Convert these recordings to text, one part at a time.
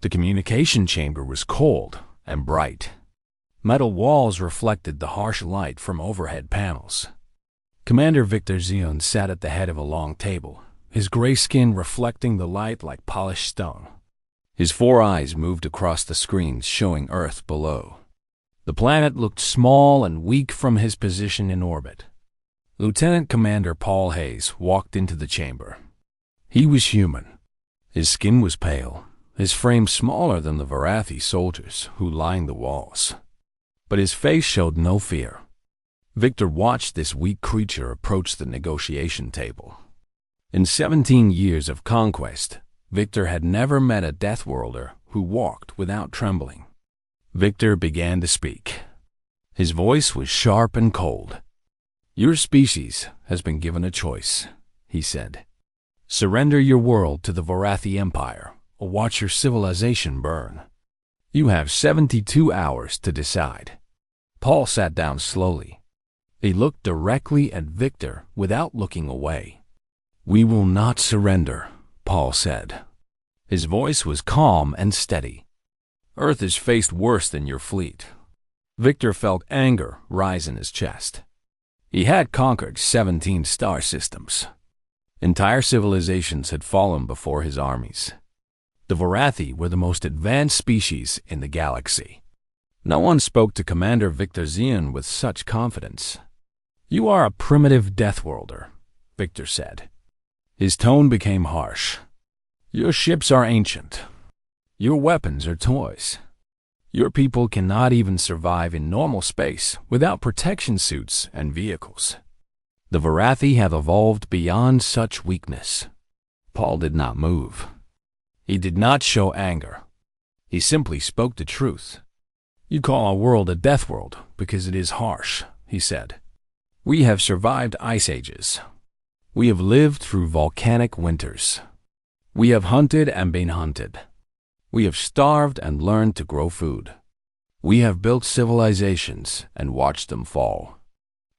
The communication chamber was cold and bright. Metal walls reflected the harsh light from overhead panels. Commander Victor Zion sat at the head of a long table, his gray skin reflecting the light like polished stone. His 4 eyes moved across the screens, showing Earth below. The planet looked small and weak from his position in orbit. Lieutenant Commander Paul Hayes walked into the chamber. He was human. His skin was pale, his frame smaller than the Varathi soldiers who lined the walls. But his face showed no fear. Victor watched this weak creature approach the negotiation table. In 17 years of conquest, Victor had never met a Deathworlder who walked without trembling. Victor began to speak. His voice was sharp and cold. "Your species has been given a choice," he said. "Surrender your world to the Varathi Empire, or watch your civilization burn. You have 72 hours to decide." Paul sat down slowly. He looked directly at Victor without looking away. "We will not surrender," Paul said. His voice was calm and steady. "Earth is faced worse than your fleet." Victor felt anger rise in his chest. He had conquered 17 star systems. Entire civilizations had fallen before his armies. The Varathi were the most advanced species in the galaxy. No one spoke to Commander Victor Zion with such confidence. "You are a primitive Deathworlder," Victor said. His tone became harsh. "Your ships are ancient. Your weapons are toys. Your people cannot even survive in normal space without protection suits and vehicles. The Varathi have evolved beyond such weakness." Paul did not move. He did not show anger. He simply spoke the truth. "You call our world a death world because it is harsh," he said. "We have survived ice ages. We have lived through volcanic winters. We have hunted and been hunted. We have starved and learned to grow food. We have built civilizations and watched them fall.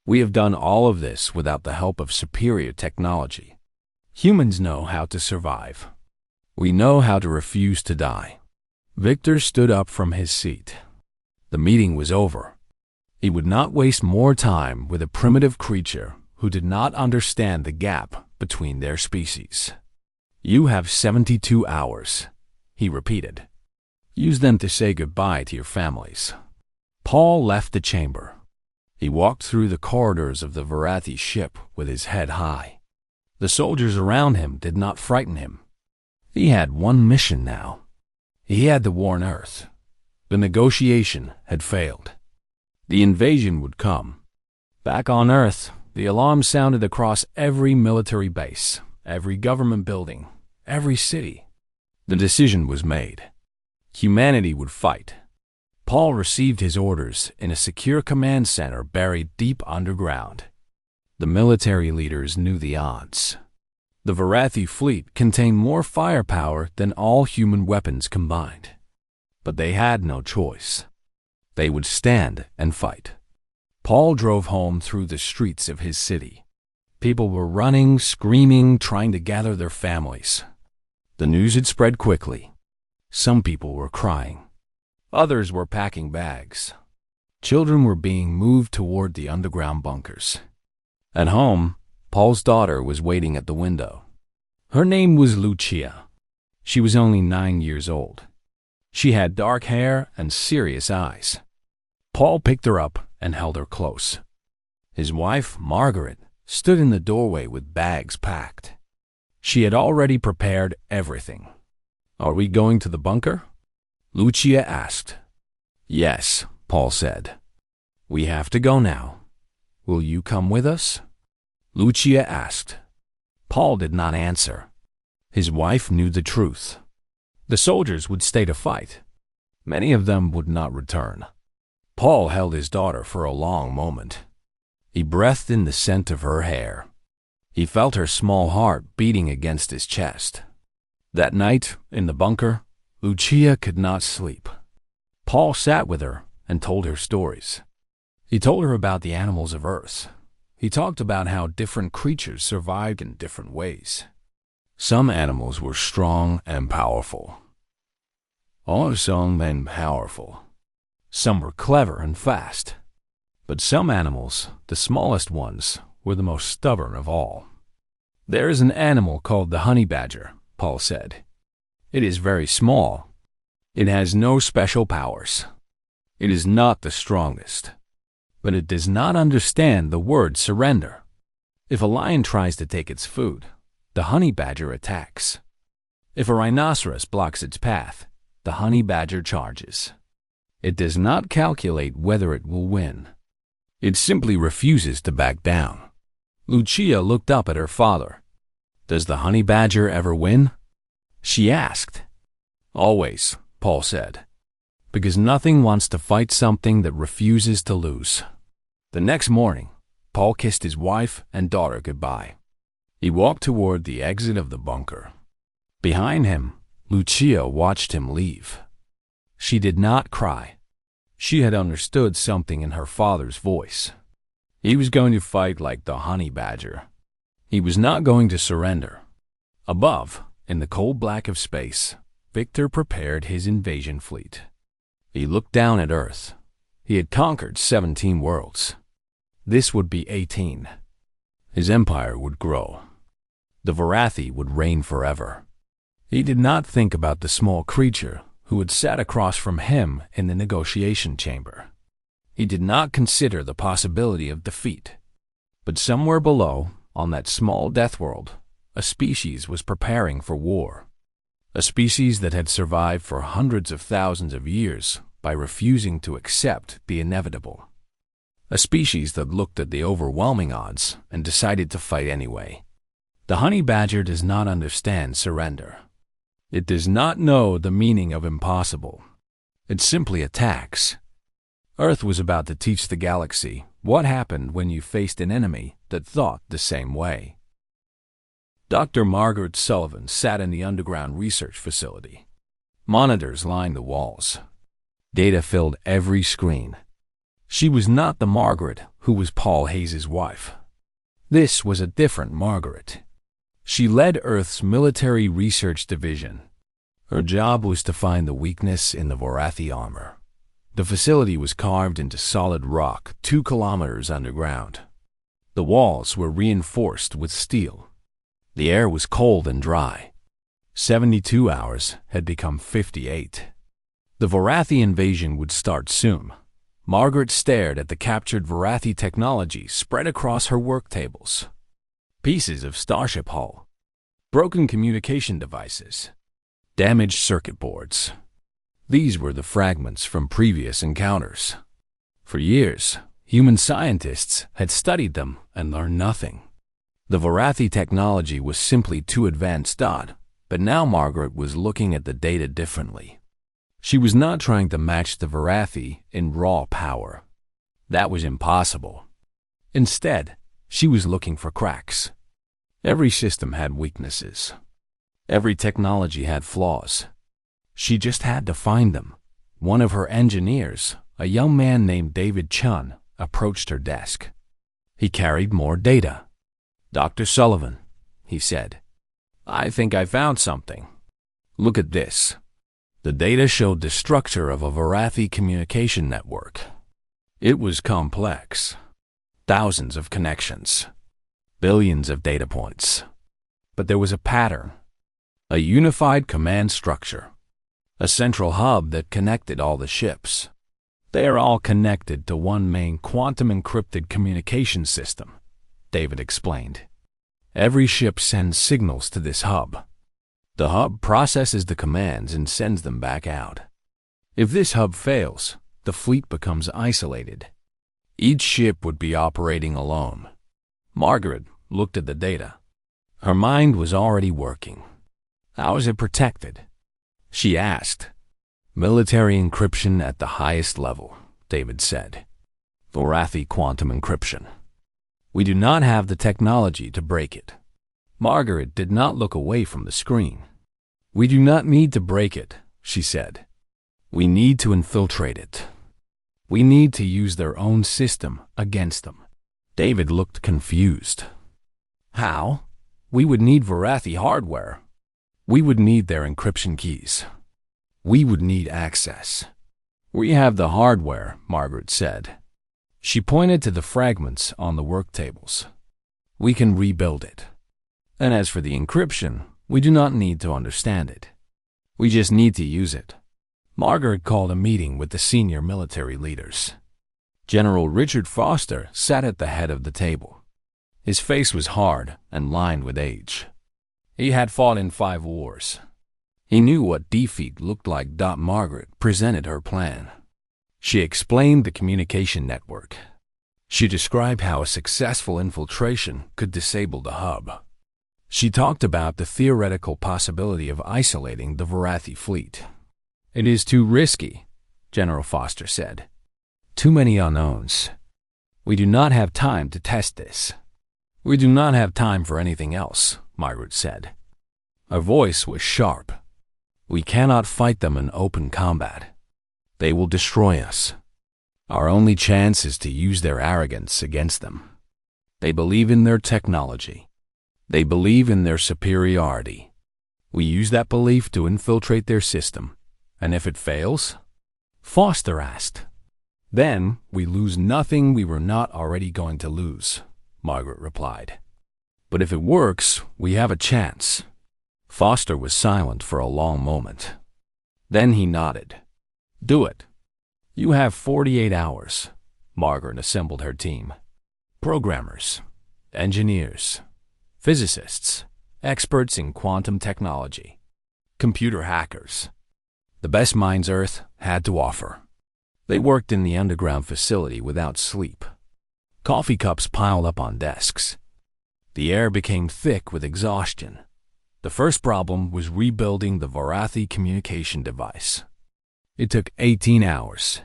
We have done all of this without the help of superior technology. Humans know how to survive. We know how to refuse to die." Victor stood up from his seat. The meeting was over. He would not waste more time with a primitive creature who did not understand the gap between their species. "You have 72 hours, he repeated. "Use them to say goodbye to your families." Paul left the chamber. He walked through the corridors of the Varathi ship with his head high. The soldiers around him did not frighten him. He had one mission now. He had to warn Earth. The negotiation had failed. The invasion would come. Back on Earth, the alarm sounded across every military base, every government building, every city. The decision was made. Humanity would fight. Paul received his orders in a secure command center buried deep underground. The military leaders knew the odds. The Varathi fleet contained more firepower than all human weapons combined. But they had no choice. They would stand and fight. Paul drove home through the streets of his city. People were running, screaming, trying to gather their families. The news had spread quickly. Some people were crying. Others were packing bags. Children were being moved toward the underground bunkers. At home, Paul's daughter was waiting at the window. Her name was Lucia. She was only 9 years old. She had dark hair and serious eyes. Paul picked her up and held her close. His wife, Margaret, stood in the doorway with bags packed. She had already prepared everything. "Are we going to the bunker?" Lucia asked. "Yes," Paul said. "We have to go now. Will you come with us?" Lucia asked. Paul did not answer. His wife knew the truth. The soldiers would stay to fight. Many of them would not return. Paul held his daughter for a long moment. He breathed in the scent of her hair. He felt her small heart beating against his chest. That night, in the bunker, Lucia could not sleep. Paul sat with her and told her stories. He told her about the animals of Earth. He talked about how different creatures survived in different ways. Some animals were strong and powerful. All of some men powerful. Some were clever and fast. But some animals, the smallest ones, were the most stubborn of all. There is an animal called the honey badger, Paul said. It is very small. It has no special powers. It is not the strongest. But it does not understand the word surrender. If a lion tries to take its food, the honey badger attacks. If a rhinoceros blocks its path, the honey badger charges. It does not calculate whether it will win. It simply refuses to back down. Lucia looked up at her father. Does the honey badger ever win? She asked. Always, Paul said, because nothing wants to fight something that refuses to lose. The next morning, Paul kissed his wife and daughter goodbye. He walked toward the exit of the bunker. Behind him, Lucia watched him leave. She did not cry. She had understood something in her father's voice. He was going to fight like the honey badger. He was not going to surrender. Above, in the cold black of space, Victor prepared his invasion fleet. He looked down at Earth. He had conquered 17 worlds. This would be 18. His empire would grow. The Varathi would reign forever. He did not think about the small creature who had sat across from him in the negotiation chamber. He did not consider the possibility of defeat. But somewhere below, on that small death world, a species was preparing for war. A species that had survived for hundreds of thousands of years by refusing to accept the inevitable. A species that looked at the overwhelming odds and decided to fight anyway. The honey badger does not understand surrender. It does not know the meaning of impossible. It simply attacks. Earth was about to teach the galaxy what happened when you faced an enemy that thought the same way. Dr. Margaret Sullivan sat in the underground research facility. Monitors lined the walls. Data filled every screen. She was not the Margaret who was Paul Hayes' wife. This was a different Margaret. She led Earth's military research division. Her job was to find the weakness in the Varathi armor. The facility was carved into solid rock 2 kilometers underground. The walls were reinforced with steel. The air was cold and dry. 72 hours had become 58. The Varathi invasion would start soon. Margaret stared at the captured Varathi technology spread across her work tables. Pieces of starship hull, broken communication devices, damaged circuit boards. These were the fragments from previous encounters. For years, human scientists had studied them and learned nothing. The Varathi technology was simply too advanced, but now Margaret was looking at the data differently. She was not trying to match the Varathi in raw power. That was impossible. Instead, she was looking for cracks. Every system had weaknesses. Every technology had flaws. She just had to find them. One of her engineers, a young man named David Chun, approached her desk. He carried more data. "Dr. Sullivan," he said, "I think I found something. Look at this." The data showed the structure of a Varathi communication network. It was complex. Thousands of connections. Billions of data points. But there was a pattern. A unified command structure. A central hub that connected all the ships. They are all connected to one main quantum-encrypted communication system, David explained. Every ship sends signals to this hub. The hub processes the commands and sends them back out. If this hub fails, the fleet becomes isolated. Each ship would be operating alone. Margaret looked at the data. Her mind was already working. How is it protected? She asked. Military encryption at the highest level, David said. Varathi quantum encryption. We do not have the technology to break it. Margaret did not look away from the screen. We do not need to break it, she said. We need to infiltrate it. We need to use their own system against them. David looked confused. How? We would need Varathi hardware. We would need their encryption keys. We would need access. We have the hardware, Margaret said. She pointed to the fragments on the work tables. We can rebuild it. And as for the encryption, we do not need to understand it. We just need to use it. Margaret called a meeting with the senior military leaders. General Richard Foster sat at the head of the table. His face was hard and lined with age. He had fought in 5 wars. He knew what defeat looked like. Margaret presented her plan. She explained the communication network. She described how a successful infiltration could disable the hub. She talked about the theoretical possibility of isolating the Varathi fleet. It is too risky, General Foster said. Too many unknowns. We do not have time to test this. We do not have time for anything else, Margaret said. Her voice was sharp. We cannot fight them in open combat. They will destroy us. Our only chance is to use their arrogance against them. They believe in their technology. They believe in their superiority. We use that belief to infiltrate their system. And if it fails? Foster asked. Then we lose nothing we were not already going to lose, Margaret replied. But if it works, we have a chance. Foster was silent for a long moment. Then he nodded. Do it. You have 48 hours. Margaret assembled her team. Programmers, engineers, physicists, experts in quantum technology, computer hackers. The best minds Earth had to offer. They worked in the underground facility without sleep. Coffee cups piled up on desks. The air became thick with exhaustion. The first problem was rebuilding the Varathi communication device. It took 18 hours.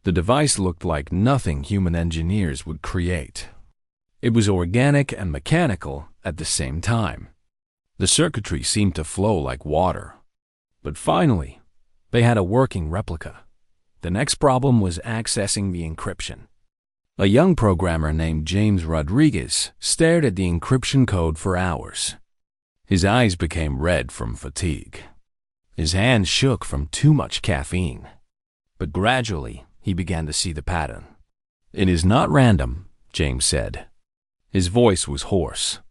The device looked like nothing human engineers would create. It was organic and mechanical at the same time. The circuitry seemed to flow like water. But finally, they had a working replica. The next problem was accessing the encryption. A young programmer named James Rodriguez stared at the encryption code for hours. His eyes became red from fatigue. His hands shook from too much caffeine. But gradually, he began to see the pattern. It is not random, James said. His voice was hoarse.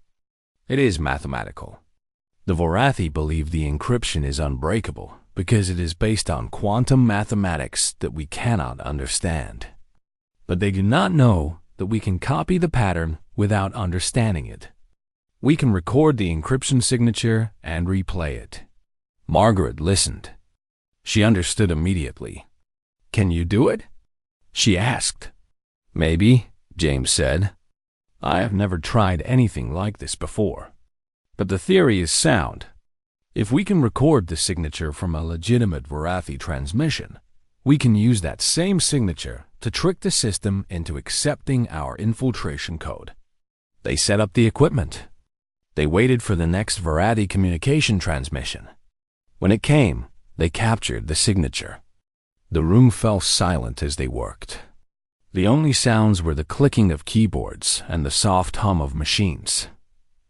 It is mathematical. The Varathi believe the encryption is unbreakable because it is based on quantum mathematics that we cannot understand. But they do not know that we can copy the pattern without understanding it. We can record the encryption signature and replay it. Margaret listened. She understood immediately. Can you do it? She asked. Maybe, James said. I have never tried anything like this before. But the theory is sound. If we can record the signature from a legitimate Varathi transmission, we can use that same signature to trick the system into accepting our infiltration code. They set up the equipment. They waited for the next Varathi communication transmission. When it came, they captured the signature. The room fell silent as they worked. The only sounds were the clicking of keyboards and the soft hum of machines.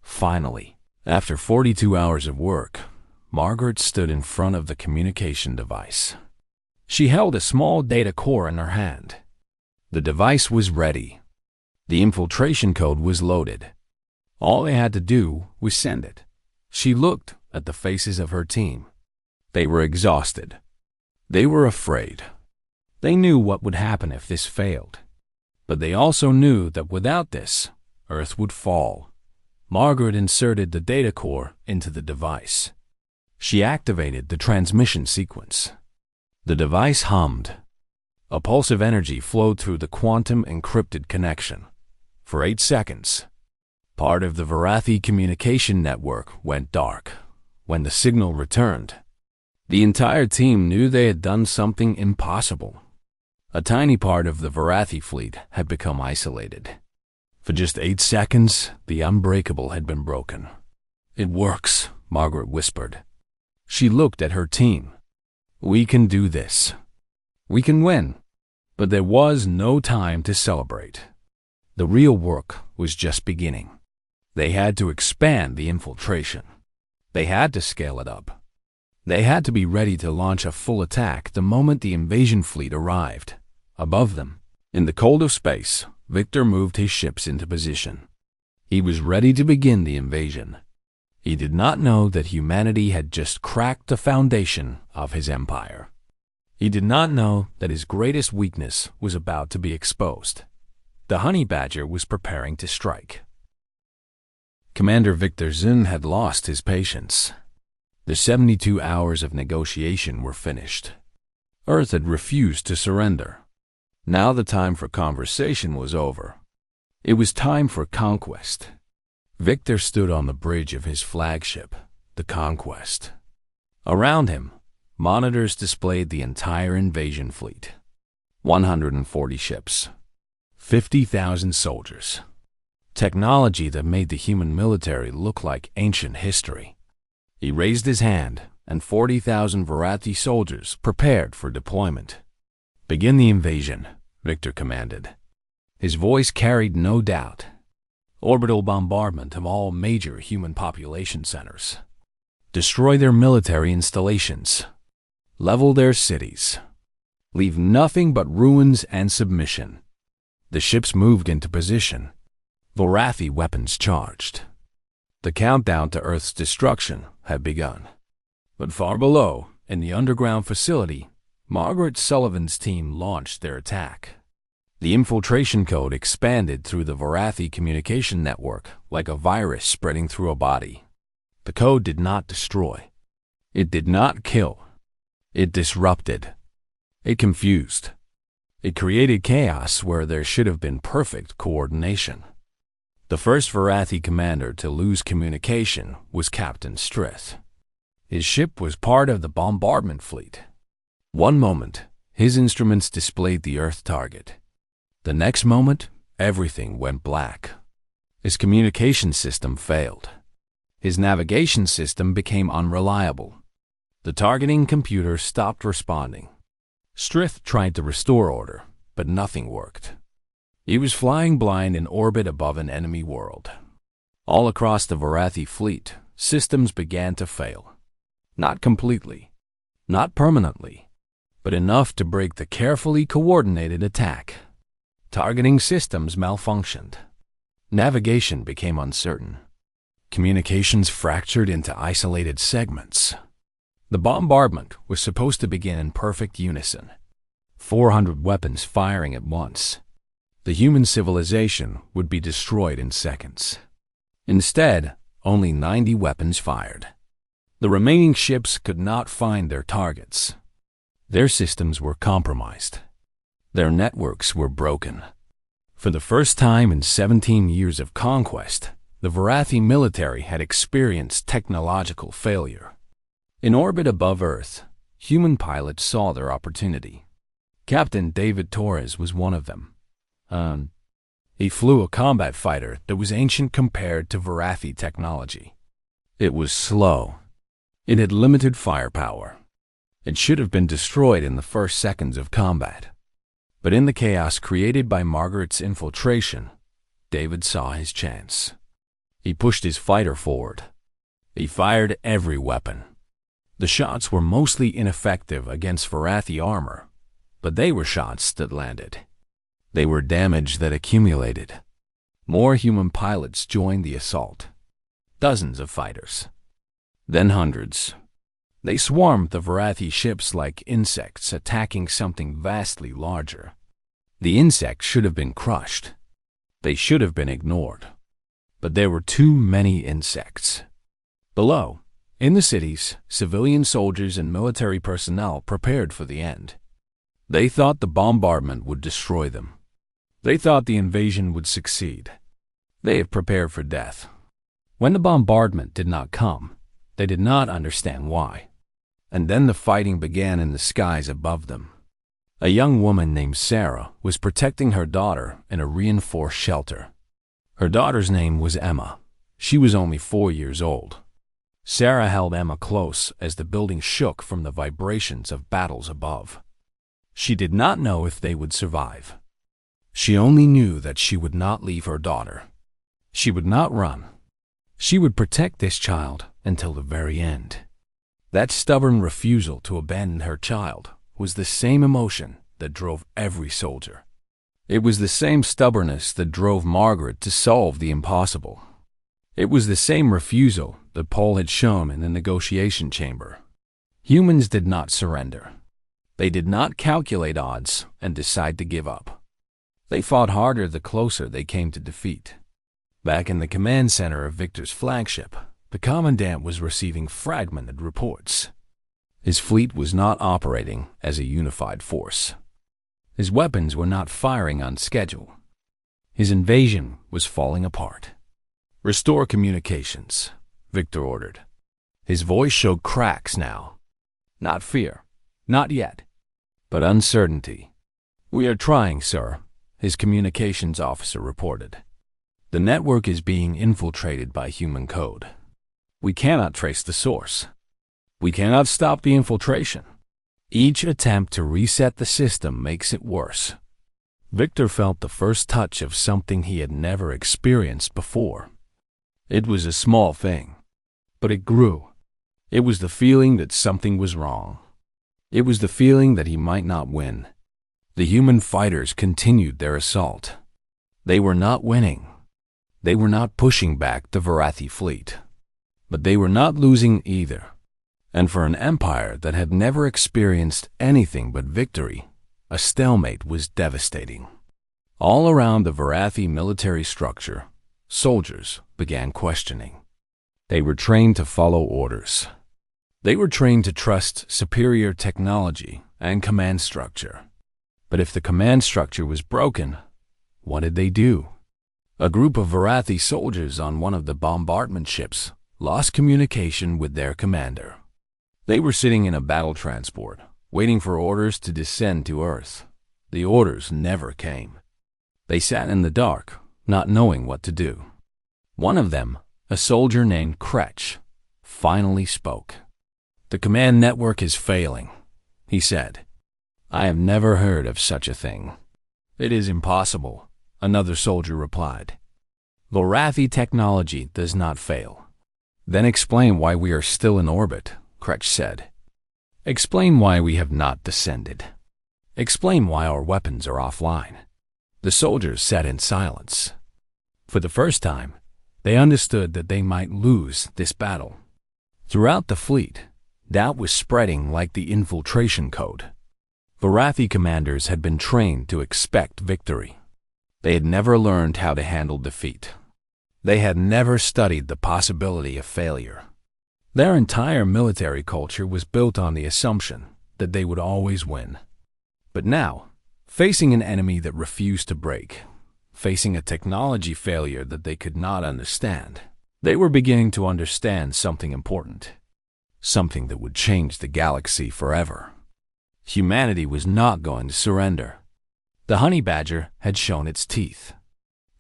Finally, after 42 hours of work, Margaret stood in front of the communication device. She held a small data core in her hand. The device was ready. The infiltration code was loaded. All they had to do was send it. She looked at the faces of her team. They were exhausted. They were afraid. They knew what would happen if this failed. But they also knew that without this, Earth would fall. Margaret inserted the data core into the device. She activated the transmission sequence. The device hummed. A pulse of energy flowed through the quantum encrypted connection. For 8 seconds, part of the Varathi communication network went dark. When the signal returned, the entire team knew they had done something impossible. A tiny part of the Varathi fleet had become isolated. For just 8 seconds, the unbreakable had been broken. It works, Margaret whispered. She looked at her team. We can do this. We can win. But there was no time to celebrate. The real work was just beginning. They had to expand the infiltration. They had to scale it up. They had to be ready to launch a full attack the moment the invasion fleet arrived. Above them, in the cold of space, Victor moved his ships into position. He was ready to begin the invasion. He did not know that humanity had just cracked the foundation of his empire. He did not know that his greatest weakness was about to be exposed. The honey badger was preparing to strike. Commander Victor Zun had lost his patience. The 72 hours of negotiation were finished. Earth had refused to surrender. Now the time for conversation was over. It was time for conquest. Victor stood on the bridge of his flagship, the Conquest. Around him, monitors displayed the entire invasion fleet. 140 ships. 50,000 soldiers. Technology that made the human military look like ancient history. He raised his hand, and 40,000 Varathi soldiers prepared for deployment. "Begin the invasion," Victor commanded. His voice carried no doubt. Orbital bombardment of all major human population centers. Destroy their military installations. Level their cities. Leave nothing but ruins and submission. The ships moved into position. Varathi weapons charged. The countdown to Earth's destruction had begun. But far below, in the underground facility, Margaret Sullivan's team launched their attack. The infiltration code expanded through the Varathi communication network like a virus spreading through a body. The code did not destroy. It did not kill. It disrupted. It confused. It created chaos where there should have been perfect coordination. The first Varathi commander to lose communication was Captain Strith. His ship was part of the bombardment fleet. One moment, his instruments displayed the Earth target. The next moment, everything went black. His communication system failed. His navigation system became unreliable. The targeting computer stopped responding. Strith tried to restore order, but nothing worked. He was flying blind in orbit above an enemy world. All across the Varathi fleet, systems began to fail. Not completely, not permanently, but enough to break the carefully coordinated attack. Targeting systems malfunctioned. Navigation became uncertain. Communications fractured into isolated segments. The bombardment was supposed to begin in perfect unison. 400 weapons firing at once. The human civilization would be destroyed in seconds. Instead, only 90 weapons fired. The remaining ships could not find their targets. Their systems were compromised. Their networks were broken. For the first time in 17 years of conquest, the Varathi military had experienced technological failure. In orbit above Earth, human pilots saw their opportunity. Captain David Torres was one of them. He flew a combat fighter that was ancient compared to Varathi technology. It was slow. It had limited firepower. It should have been destroyed in the first seconds of combat. But in the chaos created by Margaret's infiltration, David saw his chance. He pushed his fighter forward. He fired every weapon. The shots were mostly ineffective against Varathi armor, but they were shots that landed. They were damage that accumulated. More human pilots joined the assault. Dozens of fighters. Then hundreds. They swarmed the Varathi ships like insects attacking something vastly larger. The insects should have been crushed. They should have been ignored. But there were too many insects. Below, in the cities, civilian soldiers and military personnel prepared for the end. They thought the bombardment would destroy them. They thought the invasion would succeed. They had prepared for death. When the bombardment did not come, they did not understand why. And then the fighting began in the skies above them. A young woman named Sarah was protecting her daughter in a reinforced shelter. Her daughter's name was Emma. She was only 4 years old. Sarah held Emma close as the building shook from the vibrations of battles above. She did not know if they would survive. She only knew that she would not leave her daughter. She would not run. She would protect this child until the very end. That stubborn refusal to abandon her child was the same emotion that drove every soldier. It was the same stubbornness that drove Margaret to solve the impossible. It was the same refusal that Paul had shown in the negotiation chamber. Humans did not surrender. They did not calculate odds and decide to give up. They fought harder the closer they came to defeat. Back in the command center of Victor's flagship, the commandant was receiving fragmented reports. His fleet was not operating as a unified force. His weapons were not firing on schedule. His invasion was falling apart. "Restore communications," Victor ordered. His voice showed cracks now. Not fear, not yet, but uncertainty. "We are trying, sir," his communications officer reported. "The network is being infiltrated by human code. We cannot trace the source. We cannot stop the infiltration. Each attempt to reset the system makes it worse." Victor felt the first touch of something he had never experienced before. It was a small thing, but it grew. It was the feeling that something was wrong. It was the feeling that he might not win. The human fighters continued their assault. They were not winning. They were not pushing back the Varathi fleet. But they were not losing either. And for an empire that had never experienced anything but victory, a stalemate was devastating. All around the Varathi military structure, soldiers began questioning. They were trained to follow orders. They were trained to trust superior technology and command structure. But if the command structure was broken, what did they do? A group of Varathi soldiers on one of the bombardment ships lost communication with their commander. They were sitting in a battle transport, waiting for orders to descend to Earth. The orders never came. They sat in the dark, not knowing what to do. One of them, a soldier named Kretsch, finally spoke. "The command network is failing," he said. "I have never heard of such a thing." "It is impossible," another soldier replied. "Varathi technology does not fail." "Then explain why we are still in orbit," Kretsch said. "Explain why we have not descended. Explain why our weapons are offline." The soldiers sat in silence. For the first time, they understood that they might lose this battle. Throughout the fleet, doubt was spreading like the infiltration code. Varathi commanders had been trained to expect victory. They had never learned how to handle defeat. They had never studied the possibility of failure. Their entire military culture was built on the assumption that they would always win. But now, facing an enemy that refused to break, facing a technology failure that they could not understand, they were beginning to understand something important, something that would change the galaxy forever. Humanity was not going to surrender. The honey badger had shown its teeth.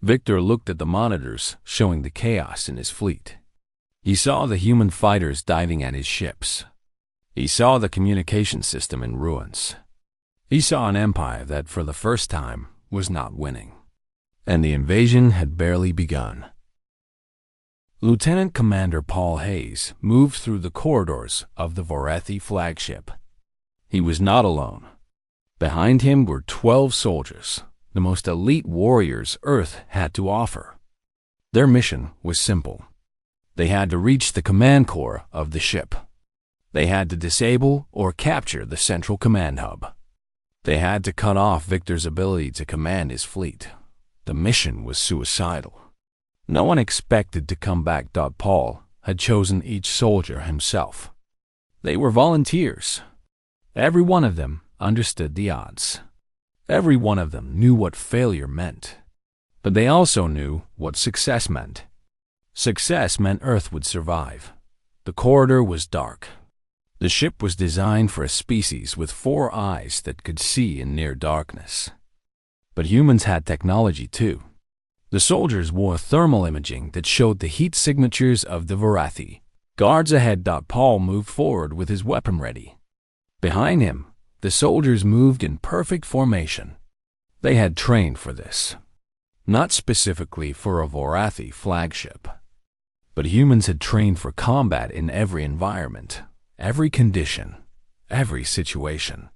Victor looked at the monitors showing the chaos in his fleet. He saw the human fighters diving at his ships. He saw the communication system in ruins. He saw an empire that, for the first time, was not winning. And the invasion had barely begun. Lieutenant Commander Paul Hayes moved through the corridors of the Varathi flagship. He was not alone. Behind him were 12 soldiers, the most elite warriors Earth had to offer. Their mission was simple. They had to reach the command core of the ship. They had to disable or capture the central command hub. They had to cut off Victor's ability to command his fleet. The mission was suicidal. No one expected to come back. Paul had chosen each soldier himself. They were volunteers. Every one of them understood the odds. Every one of them knew what failure meant. But they also knew what success meant. Success meant Earth would survive. The corridor was dark. The ship was designed for a species with 4 eyes that could see in near darkness. But humans had technology too. The soldiers wore thermal imaging that showed the heat signatures of the Varathi. Guards ahead. Paul moved forward with his weapon ready. Behind him, the soldiers moved in perfect formation. They had trained for this. Not specifically for a Varathi flagship. But humans had trained for combat in every environment, every condition, every situation.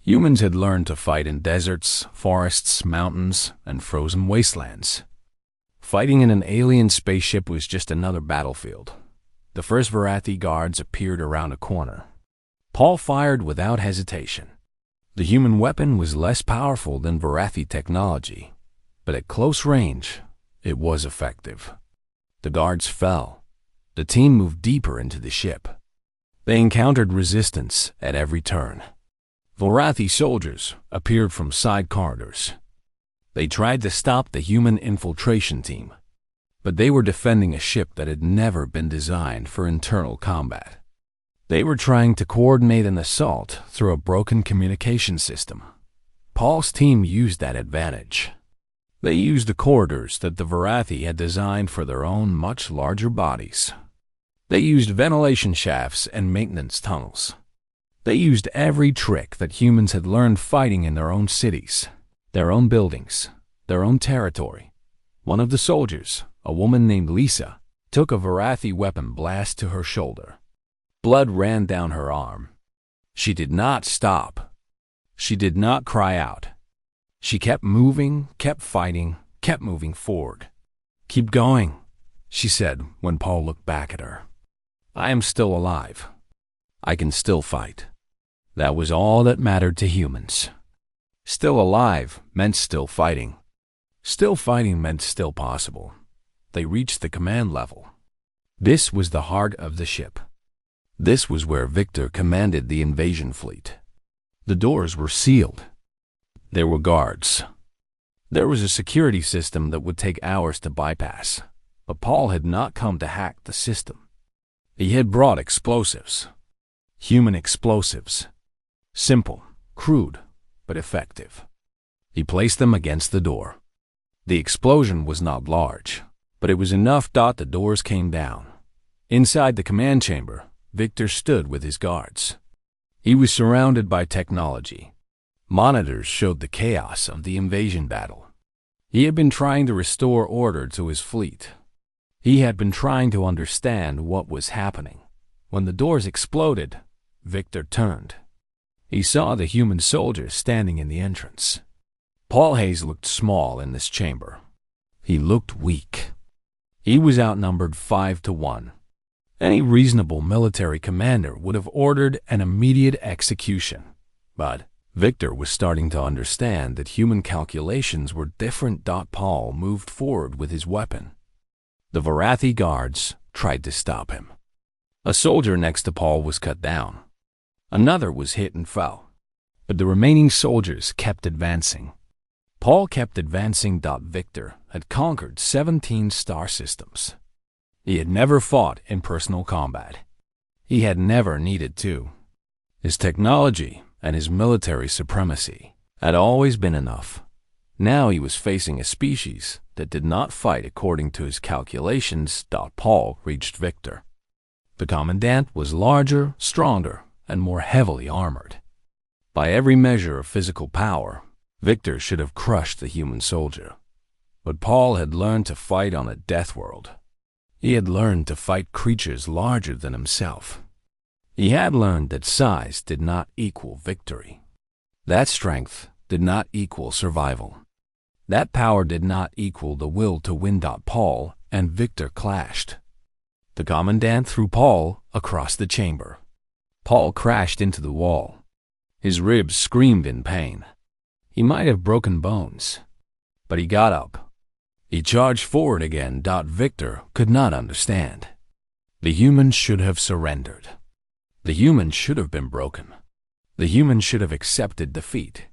Humans had learned to fight in deserts, forests, mountains, and frozen wastelands. Fighting in an alien spaceship was just another battlefield. The first Varathi guards appeared around a corner. Paul fired without hesitation. The human weapon was less powerful than Varathi technology, but at close range, it was effective. The guards fell. The team moved deeper into the ship. They encountered resistance at every turn. Varathi soldiers appeared from side corridors. They tried to stop the human infiltration team, but they were defending a ship that had never been designed for internal combat. They were trying to coordinate an assault through a broken communication system. Paul's team used that advantage. They used the corridors that the Varathi had designed for their own much larger bodies. They used ventilation shafts and maintenance tunnels. They used every trick that humans had learned fighting in their own cities, their own buildings, their own territory. One of the soldiers, a woman named Lisa, took a Varathi weapon blast to her shoulder. Blood ran down her arm. She did not stop. She did not cry out. She kept moving, kept fighting, kept moving forward. "Keep going," she said when Paul looked back at her. "I am still alive. I can still fight." That was all that mattered to humans. Still alive meant still fighting. Still fighting meant still possible. They reached the command level. This was the heart of the ship. This was where Victor commanded the invasion fleet. The doors were sealed. There were guards. There was a security system that would take hours to bypass, but Paul had not come to hack the system. He had brought explosives. Human explosives. Simple, crude, but effective. He placed them against the door. The explosion was not large, but it was enough that the doors came down. Inside the command chamber, Victor stood with his guards. He was surrounded by technology. Monitors showed the chaos of the invasion battle. He had been trying to restore order to his fleet. He had been trying to understand what was happening. When the doors exploded, Victor turned. He saw the human soldiers standing in the entrance. Paul Hayes looked small in this chamber. He looked weak. He was outnumbered 5-1. Any reasonable military commander would have ordered an immediate execution. But Victor was starting to understand that human calculations were different. Paul moved forward with his weapon. The Varathi guards tried to stop him. A soldier next to Paul was cut down. Another was hit and fell. But the remaining soldiers kept advancing. Paul kept advancing. Victor had conquered 17 star systems. He had never fought in personal combat. He had never needed to. His technology and his military supremacy had always been enough. Now he was facing a species that did not fight according to his calculations. Paul reached Victor. The commandant was larger, stronger, and more heavily armored. By every measure of physical power, Victor should have crushed the human soldier. But Paul had learned to fight on a death world. He had learned to fight creatures larger than himself. He had learned that size did not equal victory. That strength did not equal survival. That power did not equal the will to win. Paul and Victor clashed. The commandant threw Paul across the chamber. Paul crashed into the wall. His ribs screamed in pain. He might have broken bones, but he got up. He charged forward again. Victor could not understand. The human should have surrendered. The human should have been broken. The human should have accepted defeat.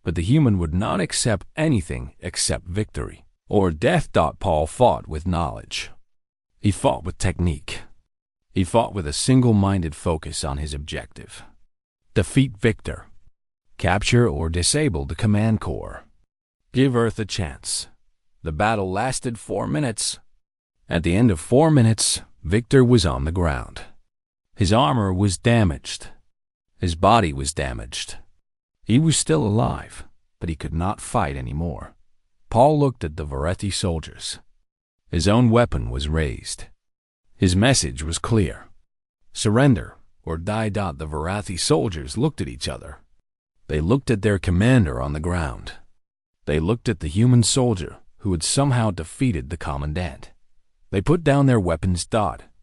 But the human would not accept anything except victory or death. Paul fought with knowledge. He fought with technique. He fought with a single-minded focus on his objective. Defeat Victor. Capture or disable the command core. Give Earth a chance. The battle lasted 4 minutes. At the end of 4 minutes, Victor was on the ground. His armor was damaged. His body was damaged. He was still alive, but he could not fight anymore. Paul looked at the Varathi soldiers. His own weapon was raised. His message was clear. Surrender, or die. The Varathi soldiers looked at each other. They looked at their commander on the ground. They looked at the human soldier who had somehow defeated the commandant. They put down their weapons.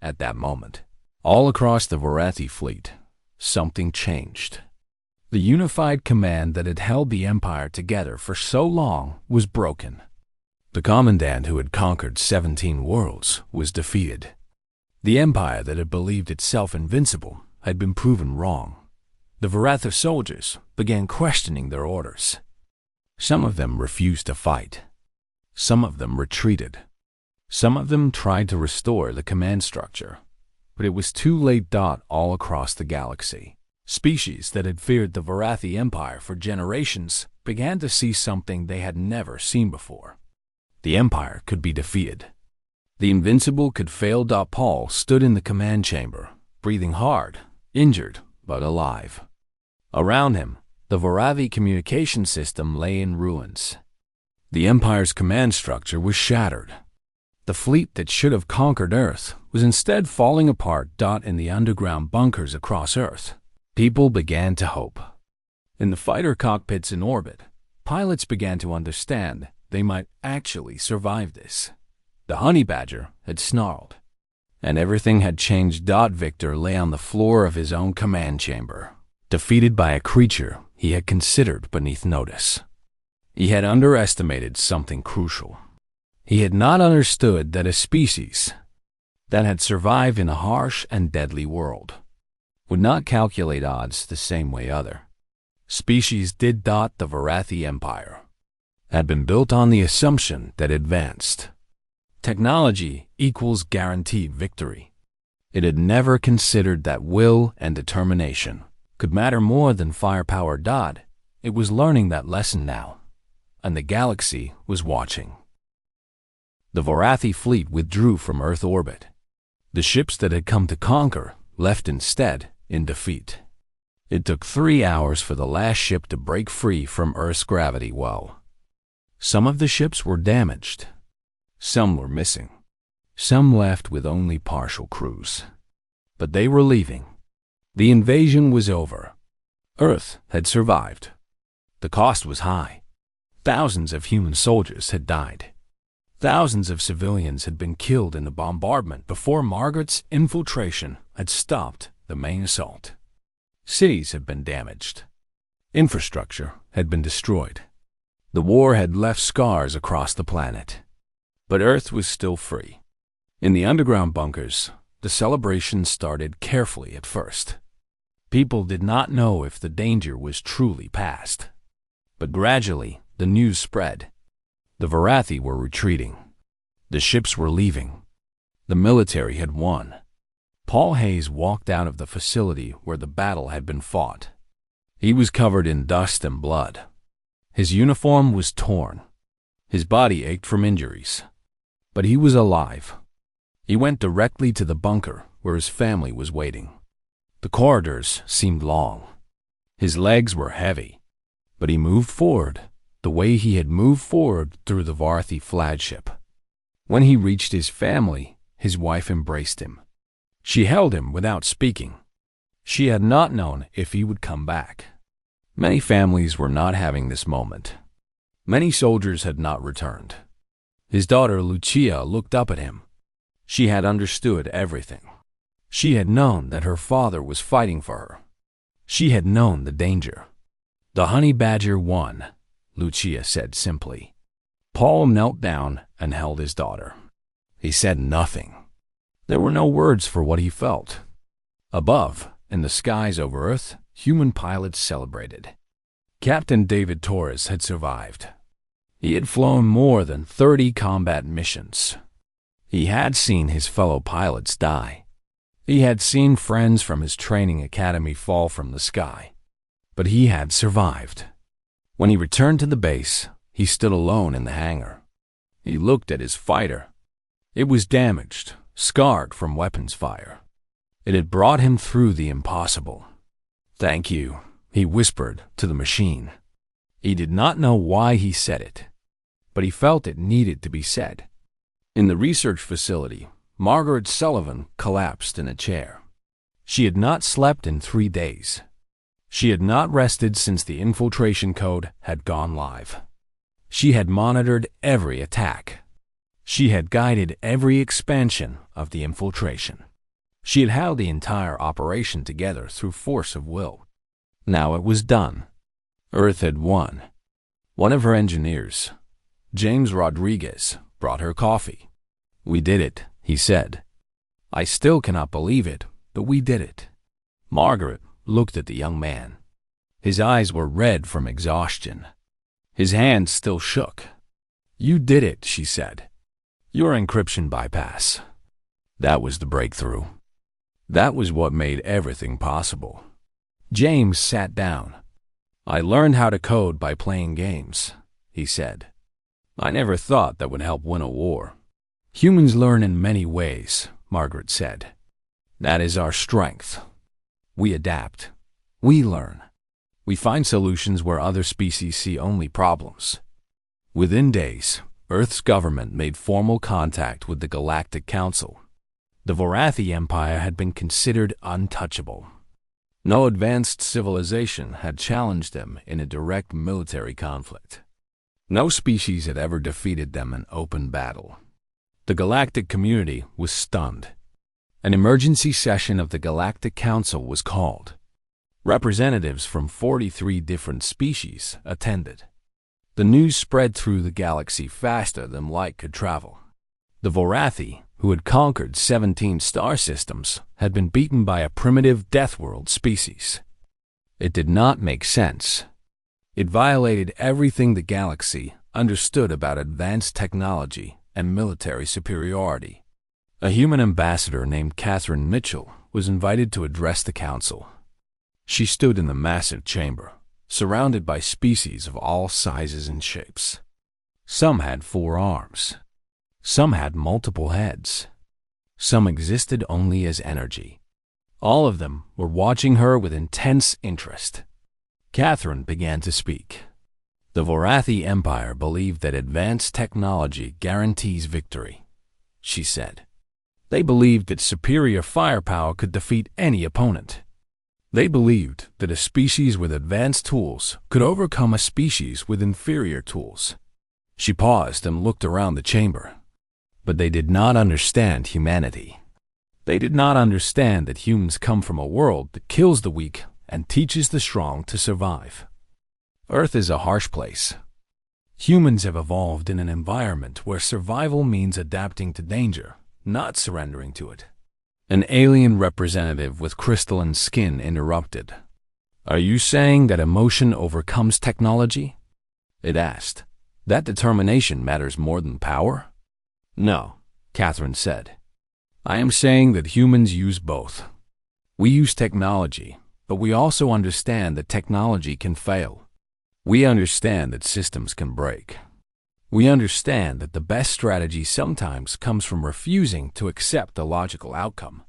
At that moment, all across the Varathi fleet, something changed. The unified command that had held the empire together for so long was broken. The commandant who had conquered 17 worlds was defeated. The empire that had believed itself invincible had been proven wrong. The Varatha soldiers began questioning their orders. Some of them refused to fight. Some of them retreated. Some of them tried to restore the command structure. But it was too late. All across the galaxy, species that had feared the Varathi Empire for generations began to see something they had never seen before. The empire could be defeated. The invincible could fail. Paul stood in the command chamber, breathing hard, injured but alive. Around him, the Varathi communication system lay in ruins. The empire's command structure was shattered. The fleet that should have conquered Earth was instead falling apart. In the underground bunkers across Earth, people began to hope. In the fighter cockpits in orbit, pilots began to understand they might actually survive this. The honey badger had snarled, and everything had changed. Victor lay on the floor of his own command chamber, defeated by a creature he had considered beneath notice. He had underestimated something crucial. He had not understood that a species that had survived in a harsh and deadly world would not calculate odds the same way other species did. The Varathi Empire had been built on the assumption that advanced technology equals guaranteed victory. It had never considered that will and determination could matter more than firepower. It was learning that lesson now, and the galaxy was watching. The Varathi fleet withdrew from Earth orbit. The ships that had come to conquer left instead in defeat. It took 3 hours for the last ship to break free from Earth's gravity well. Some of the ships were damaged. Some were missing. Some left with only partial crews. But they were leaving. The invasion was over. Earth had survived. The cost was high. Thousands of human soldiers had died. Thousands of civilians had been killed in the bombardment before Margaret's infiltration had stopped the main assault. Cities had been damaged. Infrastructure had been destroyed. The war had left scars across the planet. But Earth was still free. In the underground bunkers, the celebration started carefully at first. People did not know if the danger was truly past. But gradually, the news spread. The Varathi were retreating. The ships were leaving. The military had won. Paul Hayes walked out of the facility where the battle had been fought. He was covered in dust and blood. His uniform was torn. His body ached from injuries. But he was alive. He went directly to the bunker where his family was waiting. The corridors seemed long. His legs were heavy. But he moved forward the way he had moved forward through the Varathi flagship. When he reached his family, his wife embraced him. She held him without speaking. She had not known if he would come back. Many families were not having this moment. Many soldiers had not returned. His daughter Lucia looked up at him. She had understood everything. She had known that her father was fighting for her. She had known the danger. "The honey badger won," Lucia said simply. Paul knelt down and held his daughter. He said nothing. There were no words for what he felt. Above, in the skies over Earth, human pilots celebrated. Captain David Torres had survived. He had flown more than 30 combat missions. He had seen his fellow pilots die. He had seen friends from his training academy fall from the sky. But he had survived. When he returned to the base, he stood alone in the hangar. He looked at his fighter. It was damaged, scarred from weapons fire. It had brought him through the impossible. "Thank you," he whispered to the machine. He did not know why he said it, but he felt it needed to be said. In the research facility, Margaret Sullivan collapsed in a chair. She had not slept in 3 days. She had not rested since the infiltration code had gone live. She had monitored every attack. She had guided every expansion of the infiltration. She had held the entire operation together through force of will. Now it was done. Earth had won. One of her engineers, James Rodriguez, brought her coffee. "We did it," he said. "I still cannot believe it, but we did it." Margaret looked at the young man. His eyes were red from exhaustion. His hands still shook. "You did it," she said. "Your encryption bypass. That was the breakthrough. That was what made everything possible." James sat down. "I learned how to code by playing games," he said. "I never thought that would help win a war." "Humans learn in many ways," Margaret said. "That is our strength. We adapt. We learn. We find solutions where other species see only problems." Within days, Earth's government made formal contact with the Galactic Council. The Vorathi Empire had been considered untouchable. No advanced civilization had challenged them in a direct military conflict. No species had ever defeated them in open battle. The galactic community was stunned. An emergency session of the Galactic Council was called. Representatives from 43 different species attended. The news spread through the galaxy faster than light could travel. The Vorathi, who had conquered 17 star systems, had been beaten by a primitive Death World species. It did not make sense. It violated everything the galaxy understood about advanced technology and military superiority. A human ambassador named Catherine Mitchell was invited to address the council. She stood in the massive chamber, surrounded by species of all sizes and shapes. Some had 4 arms. Some had multiple heads. Some existed only as energy. All of them were watching her with intense interest. Catherine began to speak. "The Vorathi Empire believed that advanced technology guarantees victory," she said. "They believed that superior firepower could defeat any opponent. They believed that a species with advanced tools could overcome a species with inferior tools." She paused and looked around the chamber. But they did not understand humanity. They did not understand that humans come from a world that kills the weak and teaches the strong to survive. Earth is a harsh place. Humans have evolved in an environment where survival means adapting to danger, not surrendering to it. An alien representative with crystalline skin interrupted. "Are you saying that emotion overcomes technology?" it asked. "That determination matters more than power?" "No," Catherine said. "I am saying that humans use both. We use technology, but we also understand that technology can fail. We understand that systems can break. We understand that the best strategy sometimes comes from refusing to accept the logical outcome."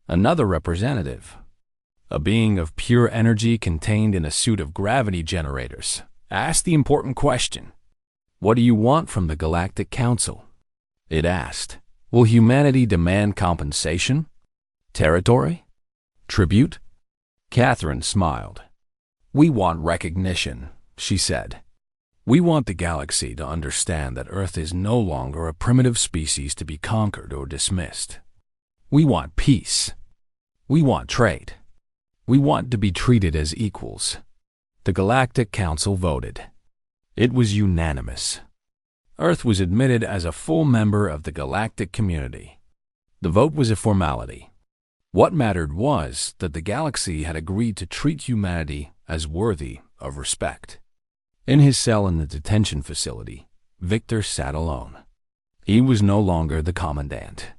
Another representative, a being of pure energy contained in a suit of gravity generators, asked the important question. "What do you want from the Galactic Council?" it asked. "Will humanity demand compensation? Territory? Tribute?" Catherine smiled. "We want recognition," she said. "We want the galaxy to understand that Earth is no longer a primitive species to be conquered or dismissed. We want peace. We want trade. We want to be treated as equals." The Galactic Council voted. It was unanimous. Earth was admitted as a full member of the galactic community. The vote was a formality. What mattered was that the galaxy had agreed to treat humanity as worthy of respect. In his cell in the detention facility, Victor sat alone. He was no longer the commandant.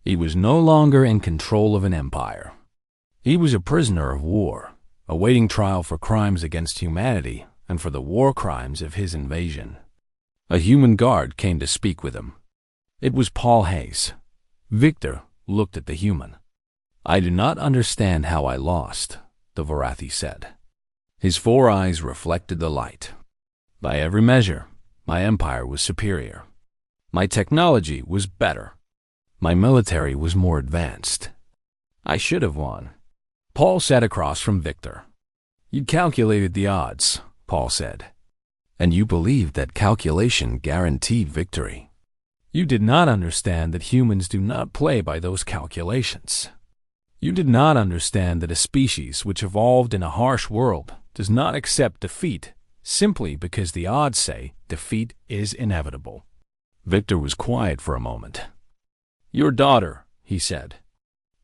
He was no longer in control of an empire. He was a prisoner of war, awaiting trial for crimes against humanity and for the war crimes of his invasion. A human guard came to speak with him. It was Paul Hayes. Victor looked at the human. "I do not understand how I lost," the Vorathi said. His 4 eyes reflected the light. "By every measure, my empire was superior. My technology was better. My military was more advanced. I should have won. Paul sat across from Victor. You calculated the odds, Paul said. And you believed that calculation guaranteed victory. You did not understand that humans do not play by those calculations. You did not understand that a species which evolved in a harsh world does not accept defeat simply because the odds say defeat is inevitable. Victor was quiet for a moment. Your daughter, he said.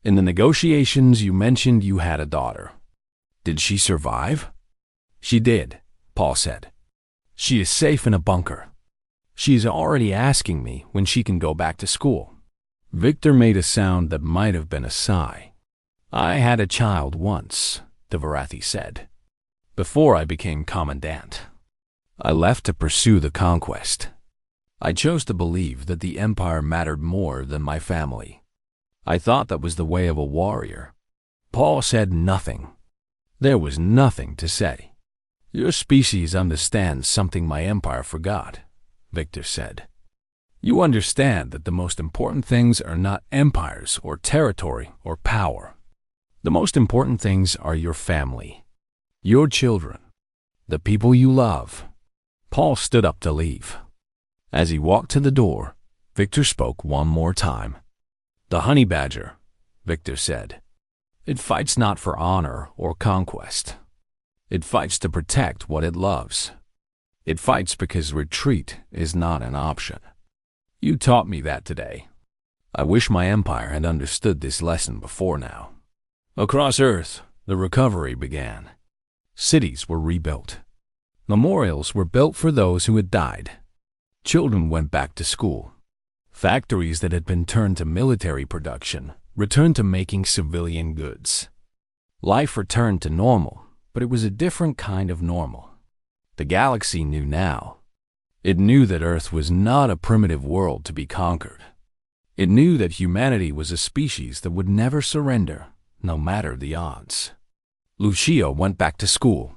In the negotiations you mentioned you had a daughter. Did she survive? She did, Paul said. She is safe in a bunker. She is already asking me when she can go back to school. Victor made a sound that might have been a sigh. I had a child once, Devarathi said, before I became commandant. I left to pursue the conquest. I chose to believe that the empire mattered more than my family. I thought that was the way of a warrior. Paul said nothing. There was nothing to say. Your species understands something my empire forgot, Victor said. You understand that the most important things are not empires or territory or power. The most important things are your family, your children, the people you love. Paul stood up to leave. As he walked to the door, Victor spoke one more time. The honey badger, Victor said. It fights not for honor or conquest. It fights to protect what it loves. It fights because retreat is not an option. You taught me that today. I wish my empire had understood this lesson before now. Across Earth, the recovery began. Cities were rebuilt. Memorials were built for those who had died. Children went back to school. Factories that had been turned to military production returned to making civilian goods. Life returned to normal, but it was a different kind of normal. The galaxy knew now. It knew that Earth was not a primitive world to be conquered. It knew that humanity was a species that would never surrender, no matter the odds. Lucia went back to school.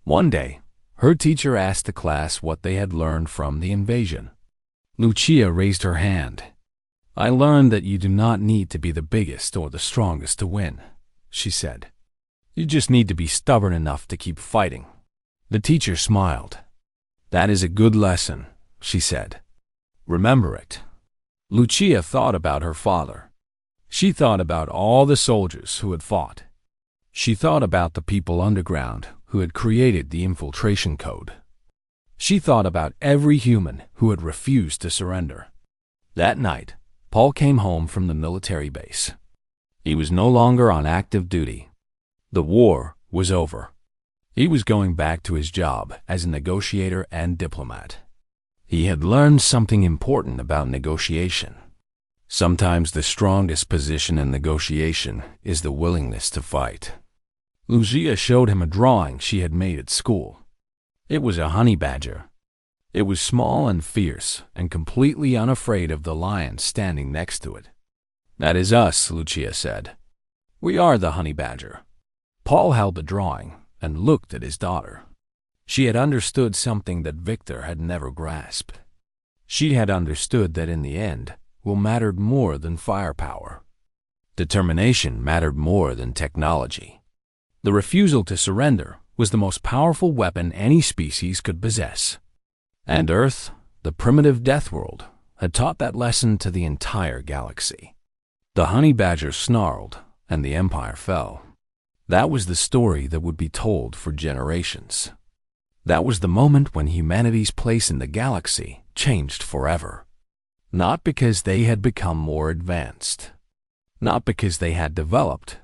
One day, her teacher asked the class what they had learned from the invasion. Lucia raised her hand. I learned that you do not need to be the biggest or the strongest to win, she said. You just need to be stubborn enough to keep fighting. The teacher smiled. That is a good lesson, she said. Remember it. Lucia thought about her father. She thought about all the soldiers who had fought. She thought about the people underground who had created the infiltration code. She thought about every human who had refused to surrender. That night, Paul came home from the military base. He was no longer on active duty. The war was over. He was going back to his job as a negotiator and diplomat. He had learned something important about negotiation. Sometimes the strongest position in negotiation is the willingness to fight. Lucia showed him a drawing she had made at school. It was a honey badger. It was small and fierce and completely unafraid of the lion standing next to it. That is us, Lucia said. We are the honey badger. Paul held the drawing and looked at his daughter. She had understood something that Victor had never grasped. She had understood that in the end, will mattered more than firepower. Determination mattered more than technology. The refusal to surrender was the most powerful weapon any species could possess. And Earth, the primitive death world, had taught that lesson to the entire galaxy. The honey badger snarled, and the empire fell. That was the story that would be told for generations. That was the moment when humanity's place in the galaxy changed forever. Not because they had become more advanced. Not because they had developed